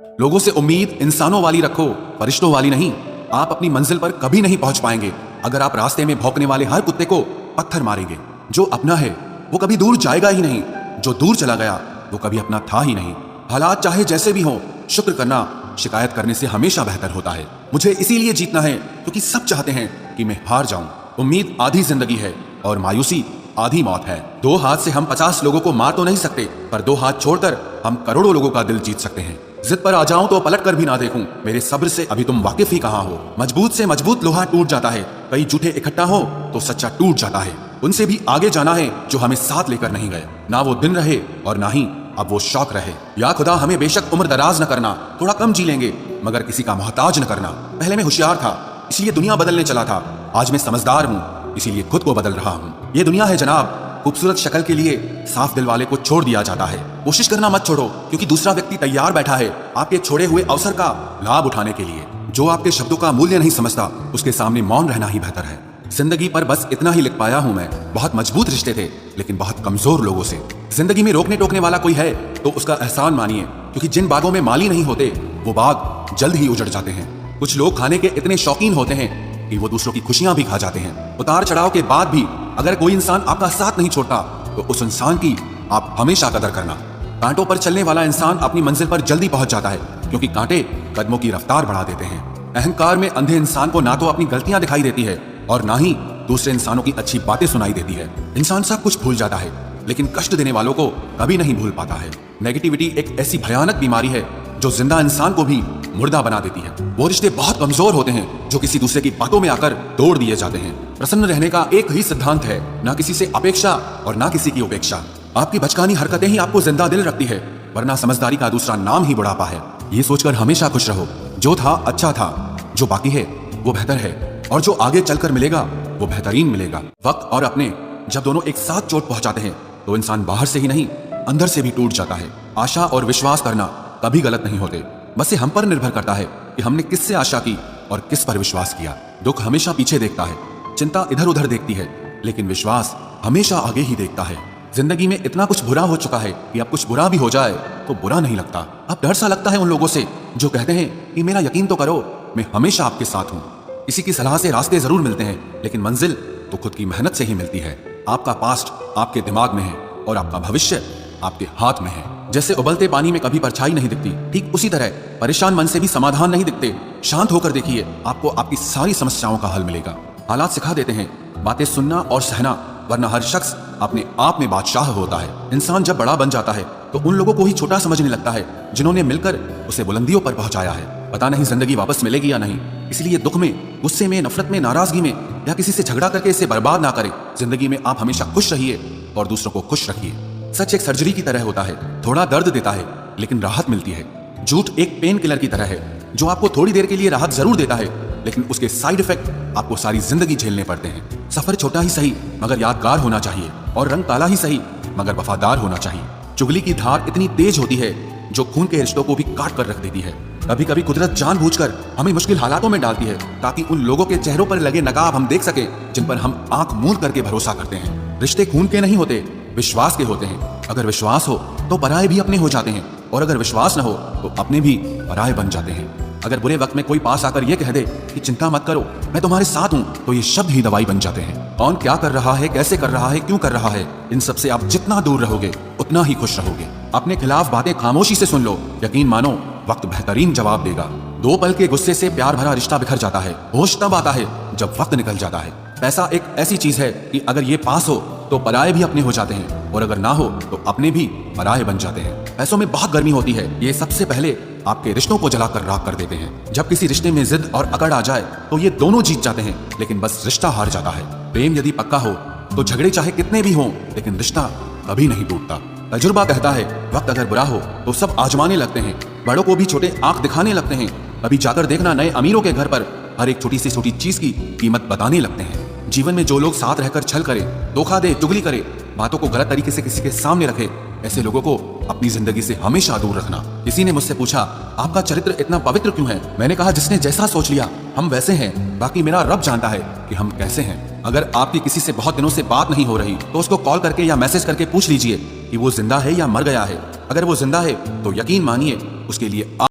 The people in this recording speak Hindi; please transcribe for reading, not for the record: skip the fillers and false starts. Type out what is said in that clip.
लोगों से उम्मीद इंसानों वाली रखो, फरिश्तों वाली नहीं। आप अपनी मंजिल पर कभी नहीं पहुंच पाएंगे अगर आप रास्ते में भौंकने वाले हर कुत्ते को पत्थर मारेंगे। जो अपना है वो कभी दूर जाएगा ही नहीं, जो दूर चला गया वो कभी अपना था ही नहीं। हालात चाहे जैसे भी हों, शुक्र करना शिकायत करने से हमेशा बेहतर होता है। मुझे इसीलिए जीतना है क्योंकि सब चाहते हैं कि मैं हार जाऊं। उम्मीद आधी जिंदगी है और मायूसी आधी मौत है। 2 हाथ से हम 50 लोगों को मार तो नहीं सकते, पर 2 हाथ छोड़कर हम करोड़ों लोगों का दिल जीत सकते हैं। जिद पर आ जाऊं तो पलट कर भी ना देखूं, मेरे सब्र से अभी तुम वाकिफ ही कहां हो। मजबूत से मजबूत लोहा टूट जाता है, कई झूठे इकट्ठा हो तो सच्चा टूट जाता है। उनसे भी आगे जाना है जो हमें साथ लेकर नहीं गए। ना वो दिन रहे और ना ही अब वो शौक रहे। या खुदा हमें बेशक उम्र दराज न करना, थोड़ा कम जी लेंगे मगर किसी का मोहताज न करना। पहले मैं होशियार था इसलिए दुनिया बदलने चला था, आज मैं समझदार हूँ इसलिए खुद को बदल रहा हूँ। ये दुनिया है जनाब, खूबसूरत शक्ल के लिए साफ दिल वाले को छोड़ दिया जाता है। कोशिश करना मत छोड़ो क्योंकि दूसरा व्यक्ति तैयार बैठा है आपके छोड़े हुए अवसर का लाभ उठाने के लिए। जो आपके शब्दों का मूल्य नहीं समझता उसके सामने मौन रहना ही बेहतर है। जिंदगी पर बस इतना ही लिख पाया हूं मैं, बहुत मजबूत रिश्ते थे लेकिन बहुत कमजोर लोगों से। जिंदगी में रोकने टोकने वाला कोई है तो उसका एहसान मानिए, क्योंकि जिन बागों में माली नहीं होते वो बाग जल्द ही उजड़ जाते हैं। कुछ लोग खाने के इतने शौकीन होते हैं कि वो दूसरों की खुशियां भी खा जाते हैं। उतार चढ़ाव के बाद भी अगर कोई इंसान आपका साथ नहीं छोड़ता तो उस इंसान की आप हमेशा कदर करना। कांटों पर चलने वाला इंसान अपनी मंजिल पर जल्दी पहुंच जाता है क्योंकि कांटे कदमों की रफ्तार बढ़ा देते हैं। अहंकार में अंधे इंसान को ना तो अपनी गलतियां दिखाई देती है और ना ही दूसरे इंसानों की अच्छी बातें सुनाई देती है। इंसान सब कुछ भूल जाता है लेकिन कष्ट देने वालों को कभी नहीं भूल पाता है। नेगेटिविटी एक ऐसी भयानक बीमारी है जो जिंदा इंसान को भी मुर्दा बना देती है। वो रिश्ते बहुत कमजोर होते हैं जो किसी दूसरे की बातों में आकर तोड़ दिए जाते हैं। प्रसन्न रहने का एक ही सिद्धांत है, ना किसी से अपेक्षा और ना किसी की उपेक्षा। आपकी बचकानी हरकतें ही आपको जिंदा दिल रखती है, वरना समझदारी का दूसरा नाम ही बुढ़ापा है। ये सोचकर हमेशा खुश रहो, जो था अच्छा था, जो बाकी है वो बेहतर है और जो आगे चलकर मिलेगा वो बेहतरीन मिलेगा। वक्त और अपने जब दोनों एक साथ चोट पहुंचाते हैं तो इंसान बाहर से ही नहीं अंदर से भी टूट जाता है। आशा और विश्वास करना कभी गलत नहीं होते, बस ये हम पर निर्भर करता है कि हमने किससे आशा की और किस पर विश्वास किया। दुख हमेशा पीछे देखता है, चिंता इधर उधर देखती है, लेकिन विश्वास हमेशा आगे ही देखता है। जिंदगी में इतना कुछ बुरा हो चुका है कि अब कुछ बुरा भी हो जाए तो बुरा नहीं लगता। अब डर सा लगता है उन लोगों से जो कहते हैं कि मेरा यकीन तो करो, मैं हमेशा आपके साथ हूँ। किसी की सलाह से रास्ते जरूर मिलते हैं लेकिन मंजिल तो खुद की मेहनत से ही मिलती है। आपका पास्ट आपके दिमाग में है और आपका भविष्य आपके हाथ में है। जैसे उबलते पानी में कभी परछाई नहीं दिखती, ठीक उसी तरह परेशान मन से भी समाधान नहीं दिखते। शांत होकर देखिए, आपको आपकी सारी समस्याओं का हल मिलेगा। हालात सिखा देते हैं बातें सुनना और सहना, वरना हर शख्स अपने आप में बादशाह होता है। इंसान जब बड़ा बन जाता है तो उन लोगों को ही छोटा समझने लगता है जिन्होंने मिलकर उसे बुलंदियों पर पहुंचाया है। पता नहीं जिंदगी वापस मिलेगी या नहीं, इसलिए दुख में, गुस्से में, नफरत में, नाराजगी में या किसी से झगड़ा करके इसे बर्बाद ना करें। जिंदगी में आप हमेशा खुश रहिए और दूसरों को खुश रखिए। सच एक सर्जरी की तरह होता है, थोड़ा दर्द देता है लेकिन राहत मिलती है। झूठ एक पेन किलर की तरह है जो आपको थोड़ी देर के लिए राहत जरूर देता है लेकिन उसके साइड इफेक्ट आपको सारी जिंदगी झेलने पड़ते हैं। सफर छोटा ही सही मगर यादगार होना चाहिए और रंग काला ही सही मगर वफादार होना चाहिए। चुगली की धार इतनी तेज होती है जो खून के रिश्तों को भी काट कर रख देती है। कभी कभी कुदरत जानबूझकर हमें मुश्किल हालातों में डालती है ताकि उन लोगों के चेहरों पर लगे नकाब हम देख सकें जिन पर हम आंख मूंद करके भरोसा करते हैं। रिश्ते खून के नहीं होते, विश्वास के होते हैं। अगर विश्वास हो तो पराये भी अपने हो जाते हैं और अगर विश्वास न हो तो अपने भी पराये बन जाते हैं। अगर बुरे वक्त में कोई पास आकर यह कह दे कि चिंता मत करो, मैं तुम्हारे साथ हूं, तो ये शब्द ही दवाई बन जाते हैं। कौन क्या कर रहा है, कैसे कर रहा है, क्यों कर रहा है, इन सब से आप जितना दूर रहोगे उतना ही खुश रहोगे। अपने खिलाफ बातें खामोशी से सुन लो, यकीन मानो वक्त बेहतरीन जवाब देगा। 2 पल के गुस्से से प्यार भरा रिश्ता बिखर जाता है। होश तब आता है जब वक्त निकल जाता है। पैसा एक ऐसी चीज है कि अगर ये पास हो तो पराये भी अपने हो जाते हैं और अगर ना हो तो अपने भी पराये बन जाते हैं। पैसों में बहुत गर्मी होती है, ये सबसे पहले आपके रिश्तों को जलाकर राख कर देते हैं। जब किसी रिश्ते में जिद और अकड़ आ जाए तो ये दोनों जीत जाते हैं लेकिन बस रिश्ता हार जाता है। प्रेम यदि पक्का हो तो झगड़े चाहे कितने भी हों लेकिन रिश्ता कभी नहीं टूटता। तजुर्बा कहता है वक्त अगर बुरा हो तो सब आजमाने लगते हैं, बड़ों को भी छोटे आंख दिखाने लगते हैं। अभी जाकर देखना नए अमीरों के घर पर हर एक छोटी से छोटी चीज की कीमत बताने लगते हैं। जीवन में जो लोग साथ रहकर छल करे, धोखा दे, चुगली करे, बातों को गलत तरीके से किसी के सामने रखे, ऐसे लोगों को अपनी जिंदगी से हमेशा दूर रखना। किसी ने मुझसे पूछा आपका चरित्र इतना पवित्र क्यों है? मैंने कहा जिसने जैसा सोच लिया हम वैसे हैं, बाकी मेरा रब जानता है कि हम कैसे हैं। अगर आपकी किसी से बहुत दिनों से बात नहीं हो रही तो उसको कॉल करके या मैसेज करके पूछ लीजिए कि वो जिंदा है या मर गया है। अगर वो जिंदा है तो यकीन मानिए उसके लिए